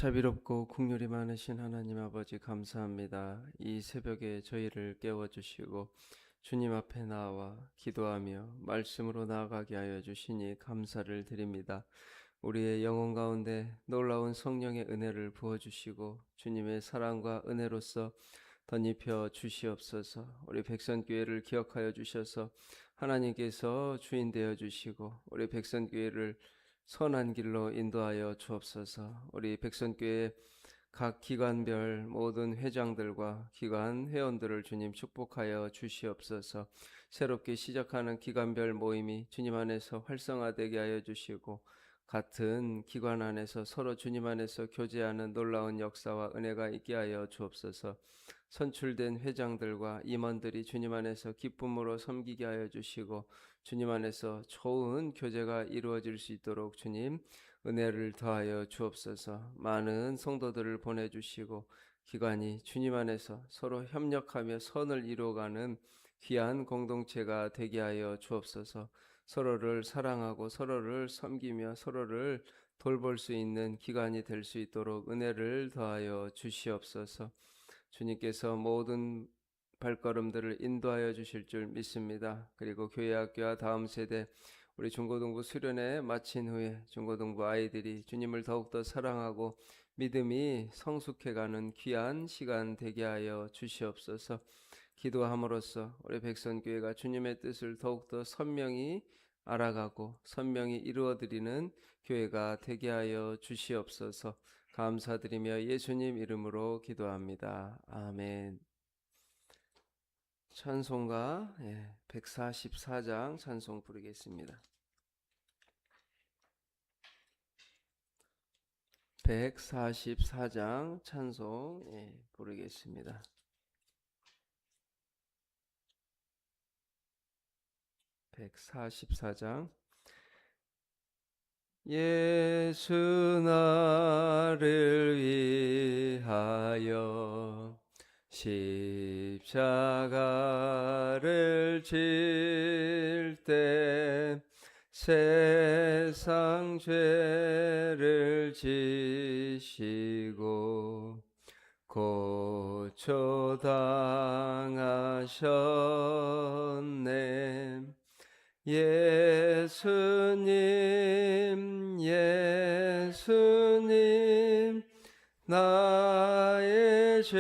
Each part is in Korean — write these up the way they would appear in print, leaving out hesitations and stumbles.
자비롭고 긍휼이 많으신 하나님 아버지 감사합니다. 이 새벽에 저희를 깨워주시고 주님 앞에 나와 기도하며 말씀으로 나아가게 하여 주시니 감사를 드립니다. 우리의 영혼 가운데 놀라운 성령의 은혜를 부어주시고 주님의 사랑과 은혜로서 덧입혀 주시옵소서. 우리 백성교회를 기억하여 주셔서 하나님께서 주인 되어 주시고 우리 백성교회를 선한 길로 인도하여 주옵소서. 우리 백성교회 각 기관별 모든 회장들과 기관 회원들을 주님 축복하여 주시옵소서. 새롭게 시작하는 기관별 모임이 주님 안에서 활성화되게 하여 주시고 같은 기관 안에서 서로 주님 안에서 교제하는 놀라운 역사와 은혜가 있게 하여 주옵소서. 선출된 회장들과 임원들이 주님 안에서 기쁨으로 섬기게 하여 주시고 주님 안에서 좋은 교제가 이루어질 수 있도록 주님 은혜를 더하여 주옵소서. 많은 성도들을 보내주시고 기관이 주님 안에서 서로 협력하며 선을 이루어가는 귀한 공동체가 되게 하여 주옵소서. 서로를 사랑하고 서로를 섬기며 서로를 돌볼 수 있는 기관이 될 수 있도록 은혜를 더하여 주시옵소서. 주님께서 모든 발걸음들을 인도하여 주실 줄 믿습니다. 그리고 교회학교와 다음 세대 우리 중고등부 수련회 마친 후에 중고등부 아이들이 주님을 더욱더 사랑하고 믿음이 성숙해가는 귀한 시간 되게 하여 주시옵소서. 기도함으로써 우리 백선교회가 주님의 뜻을 더욱더 선명히 알아가고 선명히 이루어드리는 교회가 되게 하여 주시옵소서. 감사드리며 예수님 이름으로 기도합니다. 아멘. 찬송가 144장 찬송 부르겠습니다. 144장 찬송 부르겠습니다. 144장. 예수 나를 위하여 십자가를 질 때 세상 죄를 지시고 고초당하셨네. 예수님 예수님 나의 죄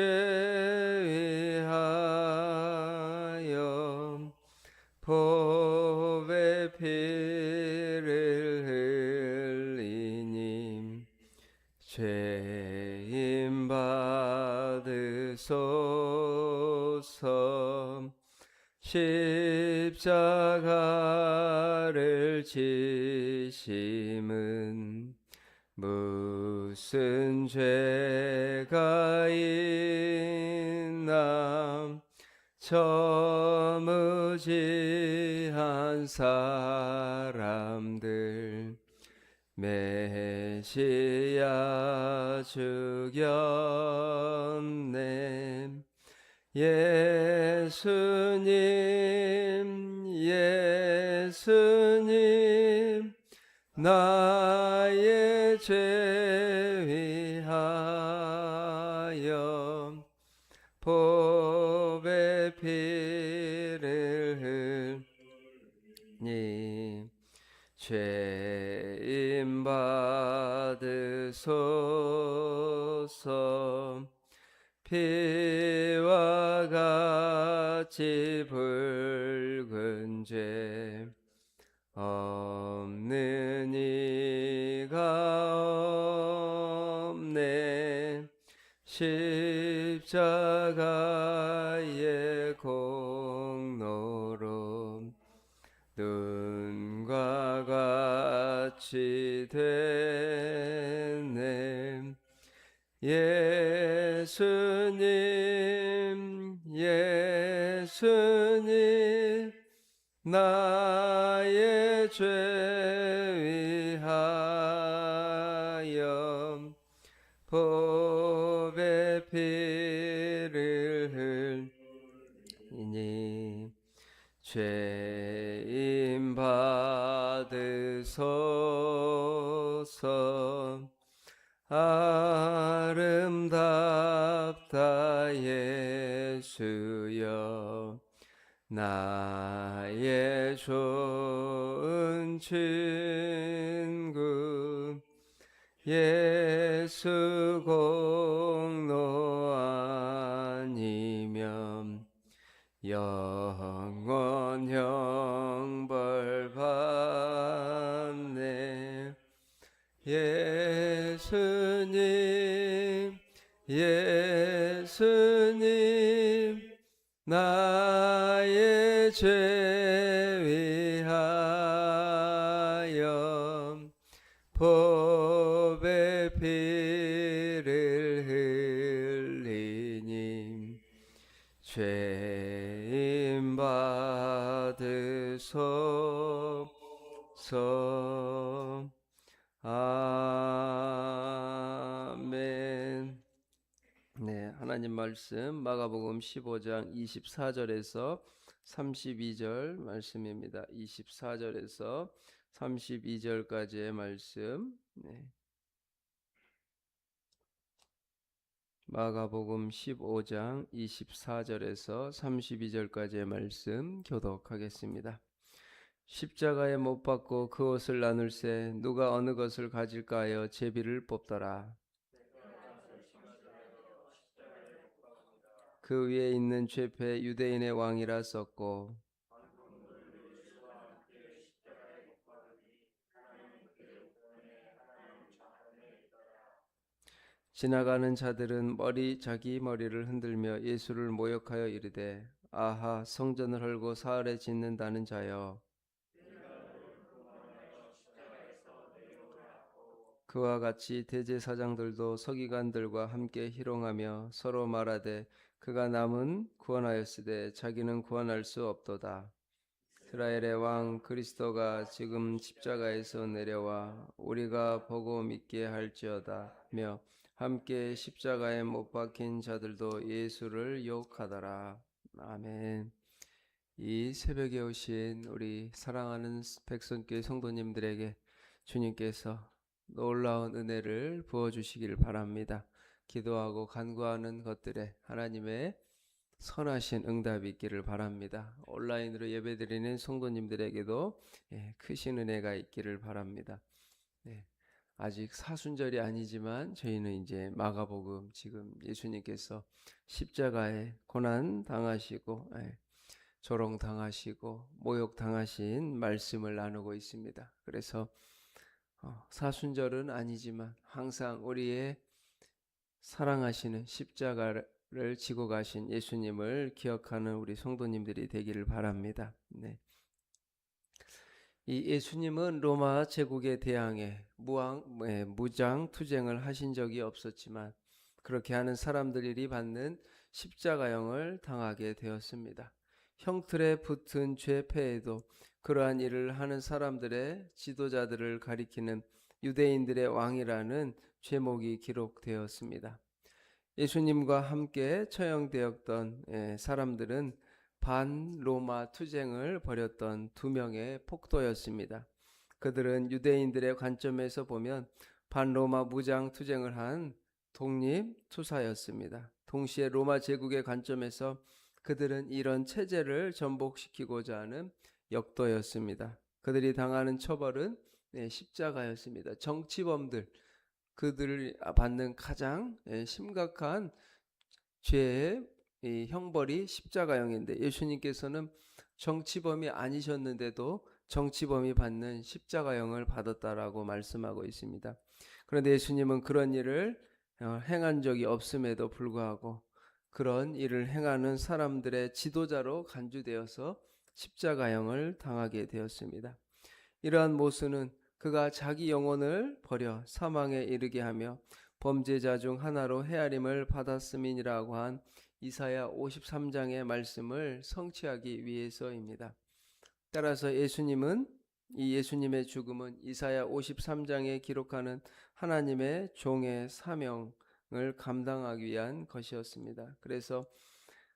위하여 보배 피를 흘리니 죄인 받으소서. 십자가를 지심은 무슨 죄가 있나. 저무지한 사람들 메시아 죽였네. 예수님 예수님 나의 죄 위하여 보배 피를 흘리니 죄인 받으소서. 피와 같이 붉은 죄 없는 이가 없네. 십자가의 공로로 눈과 같이 됐네. 예수님 예수님 나의 죄 위하여 보배 피를 흘리니 죄인 받으소서. 아멘. 나의 좋은 친구 예수 공로 아니면 영원 형벌 받네. 예수님 예수님 나의 죄 위하여 법의 피를 흘리니 죄인 받으소서. 아멘. 네, 하나님 말씀 마가복음 15장 24절에서 32절 말씀입니다. 24절에서 32절까지의 말씀. 네. 마가복음 15장 24절에서 32절까지의 말씀 교독하겠습니다. 십자가에 못 박고 그 옷을 나눌세 누가 어느 것을 가질까 하여 제비를 뽑더라. 그 위에 있는 죄패 유대인의 왕이라 썼고 지나가는 자들은 자기 머리를 흔들며 예수를 모욕하여 이르되 아하 성전을 헐고 사흘에 짓는다는 자여 그와 같이 대제사장들도 서기관들과 함께 희롱하며 서로 말하되 그가 남은 구원하였으되 자기는 구원할 수 없도다. 이스라엘의 왕 그리스도가 지금 십자가에서 내려와 우리가 보고 믿게 할지어다며 함께 십자가에 못 박힌 자들도 예수를 욕하더라. 아멘. 이 새벽에 오신 우리 사랑하는 백성교회 성도님들에게 주님께서 놀라운 은혜를 부어주시길 바랍니다. 기도하고 간구하는 것들에 하나님의 선하신 응답이 있기를 바랍니다. 온라인으로 예배드리는 성도님들에게도 크신 은혜가 있기를 바랍니다. 아직 사순절이 아니지만 저희는 이제 마가복음 지금 예수님께서 십자가에 고난 당하시고 조롱 당하시고 모욕 당하신 말씀을 나누고 있습니다. 그래서 사순절은 아니지만 항상 우리의 사랑하시는 십자가를 지고 가신 예수님을 기억하는 우리 성도님들이 되기를 바랍니다. 네. 이 예수님은 로마 제국에 대항해 무장 투쟁을 하신 적이 없었지만 그렇게 하는 사람들이 받는 십자가형을 당하게 되었습니다. 형틀에 붙은 죄패에도 그러한 일을 하는 사람들의 지도자들을 가리키는 유대인들의 왕이라는 제목이 기록되었습니다. 예수님과 함께 처형되었던 사람들은 반로마 투쟁을 벌였던 두 명의 폭도였습니다. 그들은 유대인들의 관점에서 보면 반로마 무장 투쟁을 한 독립투사였습니다. 동시에 로마 제국의 관점에서 그들은 이런 체제를 전복시키고자 하는 역도였습니다. 그들이 당하는 처벌은 십자가였습니다. 정치범들, 그들을 받는 가장 심각한 죄의 형벌이 십자가형인데 예수님께서는 정치범이 아니셨는데도 정치범이 받는 십자가형을 받았다라고 말씀하고 있습니다. 그런데 예수님은 그런 일을 행한 적이 없음에도 불구하고 그런 일을 행하는 사람들의 지도자로 간주되어서 십자가형을 당하게 되었습니다. 이러한 모습은 그가 자기 영혼을 버려 사망에 이르게 하며 범죄자 중 하나로 헤아림을 받았음이니라고 한 이사야 53장의 말씀을 성취하기 위해서입니다. 따라서 예수님의 죽음은 이사야 53장에 기록하는 하나님의 종의 사명을 감당하기 위한 것이었습니다. 그래서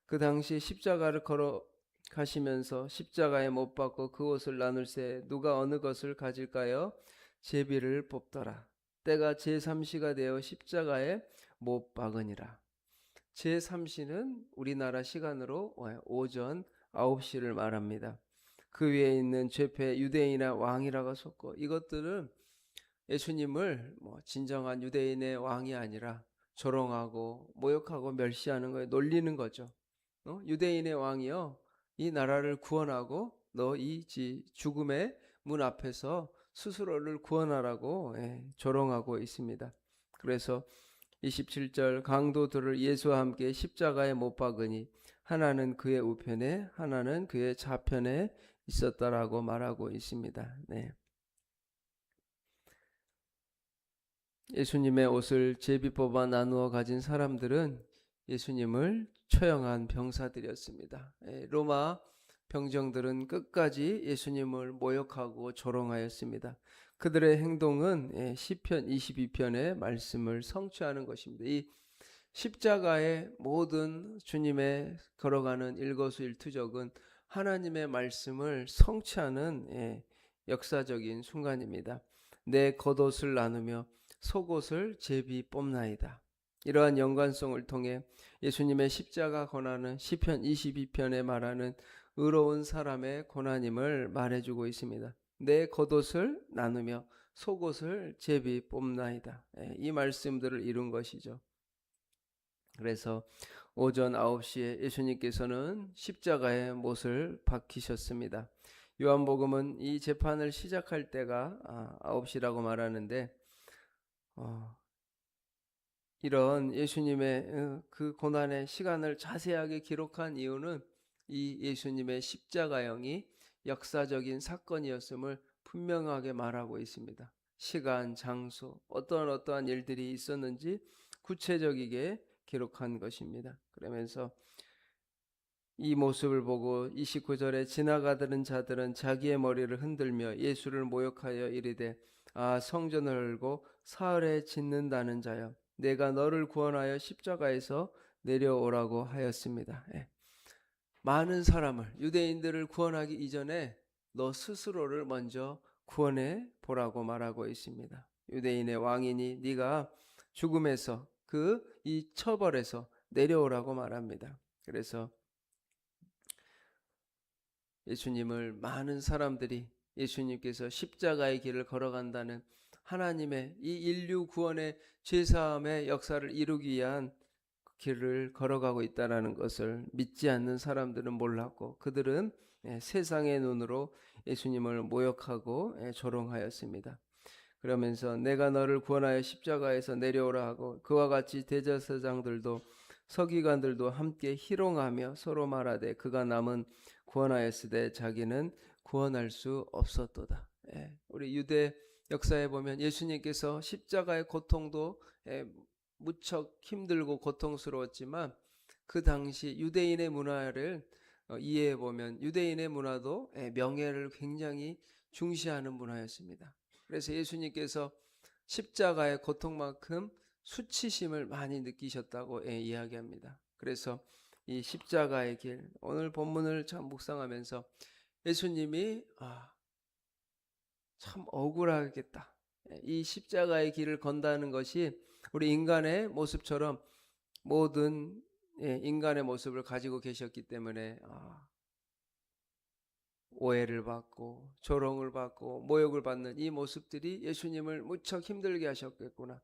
그 당시 십자가를 걸어 가시면서 십자가에 못 박고 그 옷을 나눌세 누가 어느 것을 가질까요? 제비를 뽑더라. 때가 제3시가 되어 십자가에 못 박으니라. 제3시는 우리나라 시간으로 오전 9시를 말합니다. 그 위에 있는 죄패 유대인의 왕이라고 썼고, 이것들은 예수님을 진정한 유대인의 왕이 아니라 조롱하고 모욕하고 멸시하는 거에 놀리는 거죠. 유대인의 왕이여, 이 나라를 구원하고 너 이 죽음의 문 앞에서 스스로를 구원하라고 조롱하고 있습니다. 그래서 27절, 강도들을 예수와 함께 십자가에 못 박으니 하나는 그의 우편에 하나는 그의 좌편에 있었다라고 말하고 있습니다. 네. 예수님의 옷을 제비 뽑아 나누어 가진 사람들은 예수님을 처형한 병사들이었습니다. 로마 병정들은 끝까지 예수님을 모욕하고 조롱하였습니다. 그들의 행동은 시편 22편의 말씀을 성취하는 것입니다. 이 십자가의 모든 주님의 걸어가는 일거수일투족은 하나님의 말씀을 성취하는 역사적인 순간입니다. 내 겉옷을 나누며 속옷을 제비 뽑나이다. 이러한 연관성을 통해 예수님의 십자가 고난은 시편 22편에 말하는 의로운 사람의 고난임을 말해주고 있습니다. 내 겉옷을 나누며 속옷을 제비 뽑나이다. 이 말씀들을 이룬 것이죠. 그래서 오전 9시에 예수님께서는 십자가에 못을 박히셨습니다. 요한복음은 이 재판을 시작할 때가 9시라고 말하는데, 이런 예수님의 그 고난의 시간을 자세하게 기록한 이유는 이 예수님의 십자가형이 역사적인 사건이었음을 분명하게 말하고 있습니다. 시간, 장소, 어떠한 일들이 있었는지 구체적이게 기록한 것입니다. 그러면서 이 모습을 보고 29절에 지나가던 자들은 자기의 머리를 흔들며 예수를 모욕하여 이르되, 아, 성전을 열고 사흘에 짓는다는 자여, 내가 너를 구원하여 십자가에서 내려오라고 하였습니다. 많은 사람을, 유대인들을 구원하기 이전에 너 스스로를 먼저 구원해 보라고 말하고 있습니다. 유대인의 왕이니 네가 죽음에서 이 처벌에서 내려오라고 말합니다. 그래서 예수님을 많은 사람들이 예수님께서 십자가의 길을 걸어간다는 하나님의 이 인류 구원의 죄사함의 역사를 이루기 위한 길을 걸어가고 있다는 것을 믿지 않는 사람들은 몰랐고, 그들은 세상의 눈으로 예수님을 모욕하고 조롱하였습니다. 그러면서 내가 너를 구원하여 십자가에서 내려오라 하고, 그와 같이 대제사장들도 서기관들도 함께 희롱하며 서로 말하되, 그가 남은 구원하였으되 자기는 구원할 수 없었도다. 우리 유대 역사에 보면 예수님께서 십자가의 고통도 무척 힘들고 고통스러웠지만, 그 당시 유대인의 문화를 이해해 보면 유대인의 문화도 명예를 굉장히 중시하는 문화였습니다. 그래서 예수님께서 십자가의 고통만큼 수치심을 많이 느끼셨다고 이야기합니다. 그래서 이 십자가의 길, 오늘 본문을 참 묵상하면서 예수님이 참 억울하겠다, 이 십자가의 길을 건다는 것이 우리 인간의 모습처럼 모든 인간의 모습을 가지고 계셨기 때문에 오해를 받고 조롱을 받고 모욕을 받는 이 모습들이 예수님을 무척 힘들게 하셨겠구나.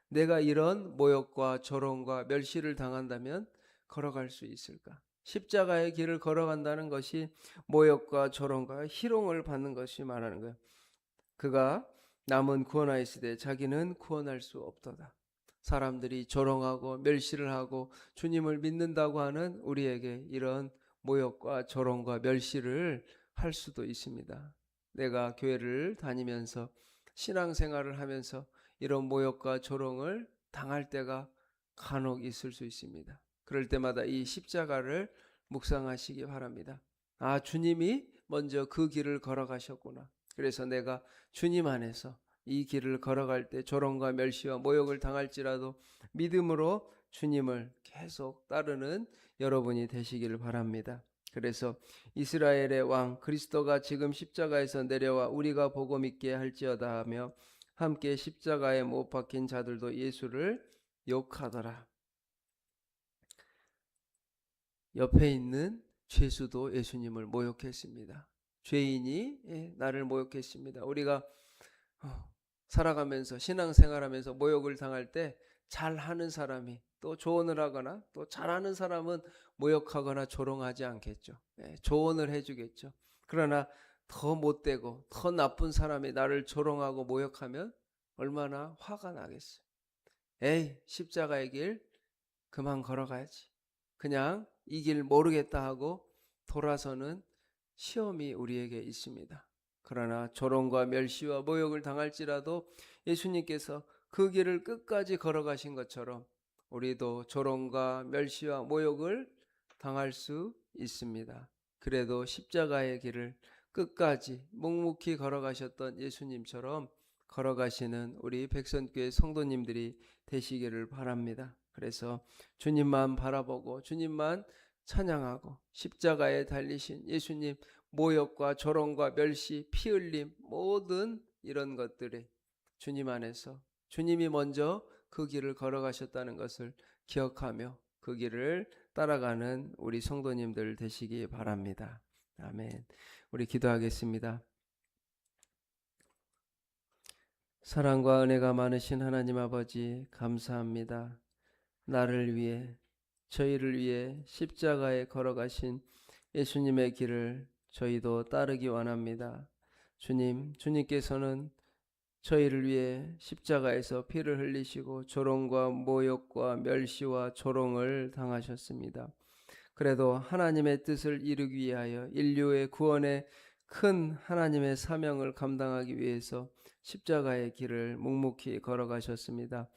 내가 이런 모욕과 조롱과 멸시를 당한다면 걸어갈 수 있을까? 십자가의 길을 걸어간다는 것이 모욕과 조롱과 희롱을 받는 것이 말하는 거예요. 그가 남은 구원하였으되 자기는 구원할 수 없도다. 사람들이 조롱하고 멸시를 하고 주님을 믿는다고 하는 우리에게 이런 모욕과 조롱과 멸시를 할 수도 있습니다. 내가 교회를 다니면서 신앙생활을 하면서 이런 모욕과 조롱을 당할 때가 간혹 있을 수 있습니다. 그럴 때마다 이 십자가를 묵상하시기 바랍니다. 주님이 먼저 그 길을 걸어가셨구나. 그래서 내가 주님 안에서 이 길을 걸어갈 때 조롱과 멸시와 모욕을 당할지라도 믿음으로 주님을 계속 따르는 여러분이 되시기를 바랍니다. 그래서 이스라엘의 왕 그리스도가 지금 십자가에서 내려와 우리가 보고 믿게 할지어다 하며 함께 십자가에 못 박힌 자들도 예수를 욕하더라. 옆에 있는 죄수도 예수님을 모욕했습니다. 죄인이 나를 모욕했습니다. 우리가 살아가면서 신앙생활하면서 모욕을 당할 때 잘하는 사람이 또 조언을 하거나 또 잘하는 사람은 모욕하거나 조롱하지 않겠죠. 조언을 해주겠죠. 그러나 더 못되고 더 나쁜 사람이 나를 조롱하고 모욕하면 얼마나 화가 나겠어요. 에이, 십자가의 길 그만 걸어가야지. 그냥 이 길 모르겠다 하고 돌아서는 시험이 우리에게 있습니다. 그러나 조롱과 멸시와 모욕을 당할지라도 예수님께서 그 길을 끝까지 걸어가신 것처럼 우리도 조롱과 멸시와 모욕을 당할 수 있습니다. 그래도 십자가의 길을 끝까지 묵묵히 걸어가셨던 예수님처럼 걸어가시는 우리 백선교회 성도님들이 되시기를 바랍니다. 그래서 주님만 바라보고 주님만 찬양하고 십자가에 달리신 예수님, 모욕과 조롱과 멸시, 피 흘림, 모든 이런 것들이 주님 안에서 주님이 먼저 그 길을 걸어가셨다는 것을 기억하며 그 길을 따라가는 우리 성도님들 되시기 바랍니다. 아멘. 우리 기도하겠습니다. 사랑과 은혜가 많으신 하나님 아버지, 감사합니다. 나를 위해, 저희를 위해 십자가에 걸어가신 예수님의 길을 저희도 따르기 원합니다. 주님께서는 저희를 위해 십자가에서 피를 흘리시고 조롱과 모욕과 멸시와 조롱을 당하셨습니다. 그래도 하나님의 뜻을 이루기 위하여 인류의 구원의 큰 하나님의 사명을 감당하기 위해서 십자가의 길을 묵묵히 걸어가셨습니다.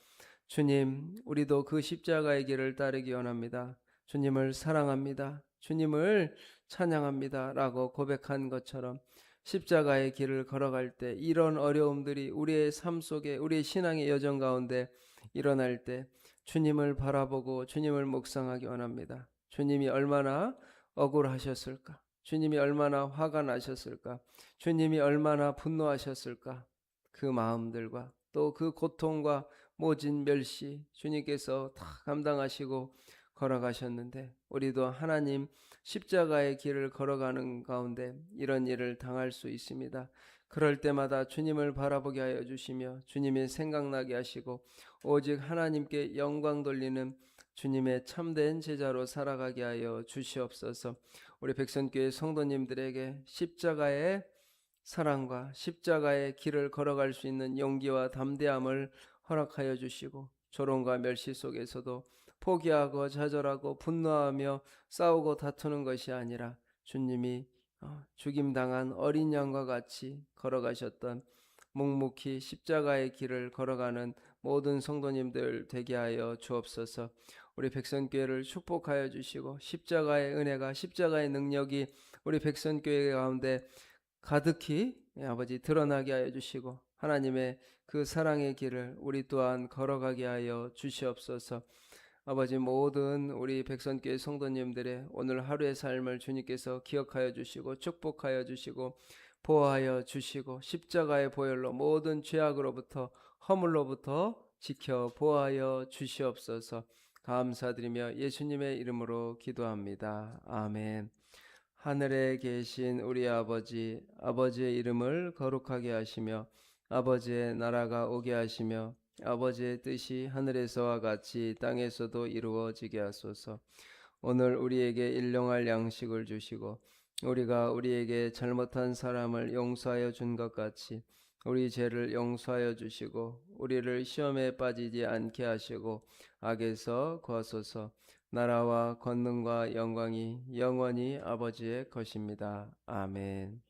주님, 우리도 그 십자가의 길을 따르기 원합니다. 주님을 사랑합니다. 주님을 찬양합니다. 라고 고백한 것처럼 십자가의 길을 걸어갈 때 이런 어려움들이 우리의 삶 속에 우리의 신앙의 여정 가운데 일어날 때 주님을 바라보고 주님을 묵상하기 원합니다. 주님이 얼마나 억울하셨을까? 주님이 얼마나 화가 나셨을까? 주님이 얼마나 분노하셨을까? 그 마음들과 또 그 고통과 모진 멸시 주님께서 다 감당하시고 걸어가셨는데 우리도 하나님 십자가의 길을 걸어가는 가운데 이런 일을 당할 수 있습니다. 그럴 때마다 주님을 바라보게 하여 주시며 주님이 생각나게 하시고 오직 하나님께 영광 돌리는 주님의 참된 제자로 살아가게 하여 주시옵소서. 우리 백선교회 성도님들에게 십자가의 사랑과 십자가의 길을 걸어갈 수 있는 용기와 담대함을 허락하여 주시고 조롱과 멸시 속에서도 포기하고 좌절하고 분노하며 싸우고 다투는 것이 아니라 주님이 죽임당한 어린 양과 같이 걸어가셨던 묵묵히 십자가의 길을 걸어가는 모든 성도님들 되게 하여 주옵소서. 우리 백선교회를 축복하여 주시고 십자가의 은혜가 십자가의 능력이 우리 백선교회 가운데 가득히 아버지 드러나게 하여 주시고 하나님의 그 사랑의 길을 우리 또한 걸어가게 하여 주시옵소서. 아버지 모든 우리 백선교회 성도님들의 오늘 하루의 삶을 주님께서 기억하여 주시고 축복하여 주시고 보호하여 주시고 십자가의 보혈로 모든 죄악으로부터 허물로부터 지켜 보호하여 주시옵소서. 감사드리며 예수님의 이름으로 기도합니다. 아멘. 하늘에 계신 우리 아버지, 아버지의 이름을 거룩하게 하시며 아버지의 나라가 오게 하시며 아버지의 뜻이 하늘에서와 같이 땅에서도 이루어지게 하소서. 오늘 우리에게 일용할 양식을 주시고 우리가 우리에게 잘못한 사람을 용서하여 준 것 같이 우리 죄를 용서하여 주시고 우리를 시험에 빠지지 않게 하시고 악에서 구하소서. 나라와 권능과 영광이 영원히 아버지의 것입니다. 아멘.